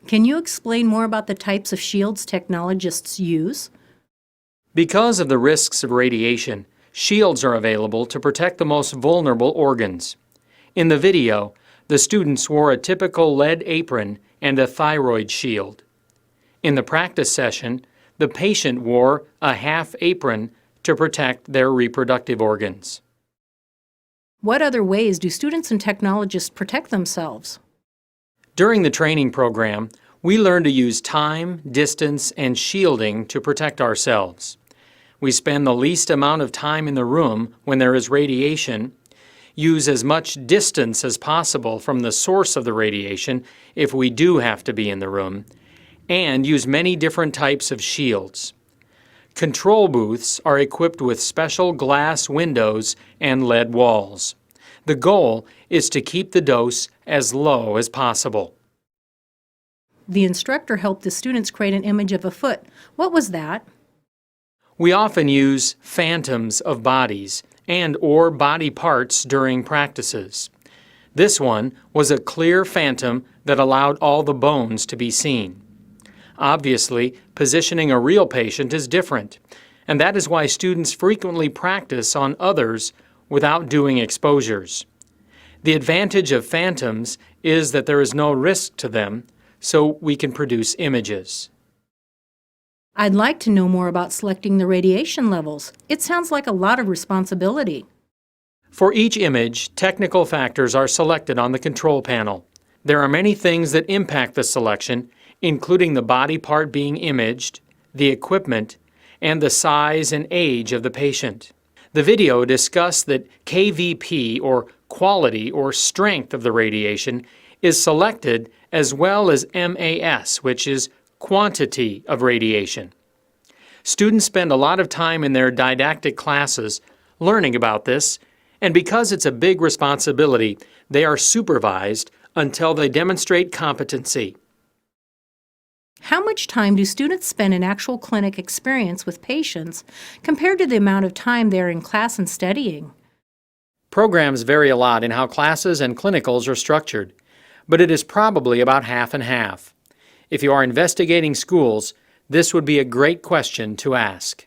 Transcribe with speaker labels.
Speaker 1: Can you explain more about the types of shields technologists use?
Speaker 2: Because of the risks of radiation, shields are available to protect the most vulnerable organs. In the video, the students wore a typical lead apron and a thyroid shield. In the practice session, the patient wore a half apron to protect their reproductive organs.
Speaker 1: What other ways do students and technologists protect themselves?
Speaker 2: During the training program, we learn to use time, distance, and shielding to protect ourselves. We spend the least amount of time in the room when there is radiation, use as much distance as possible from the source of the radiation if we do have to be in the room, and use many different types of shields. Control booths are equipped with special glass windows and lead walls. The goal is to keep the dose as low as possible.
Speaker 1: The instructor helped the students create an image of a foot. What was that?
Speaker 2: We often use phantoms of bodies and/or body parts during practices. This one was a clear phantom that allowed all the bones to be seen. Obviously, positioning a real patient is different, and that is why students frequently practice on others without doing exposures. The advantage of phantoms is that there is no risk to them, so we can produce images.
Speaker 1: I'd like to know more about selecting the radiation levels. It sounds like a lot of responsibility.
Speaker 2: For each image, technical factors are selected on the control panel. There are many things that impact the selection, including the body part being imaged, the equipment, and the size and age of the patient. The video discussed that KVP, or quality or strength of the radiation, is selected as well as MAS, which is quantity of radiation. Students spend a lot of time in their didactic classes learning about this, and because it's a big responsibility, they are supervised until they demonstrate competency.
Speaker 1: How much time do students spend in actual clinic experience with patients compared to the amount of time they're in class and studying?
Speaker 2: Programs vary a lot in how classes and clinicals are structured, but it is probably about half and half. If you are investigating schools, this would be a great question to ask.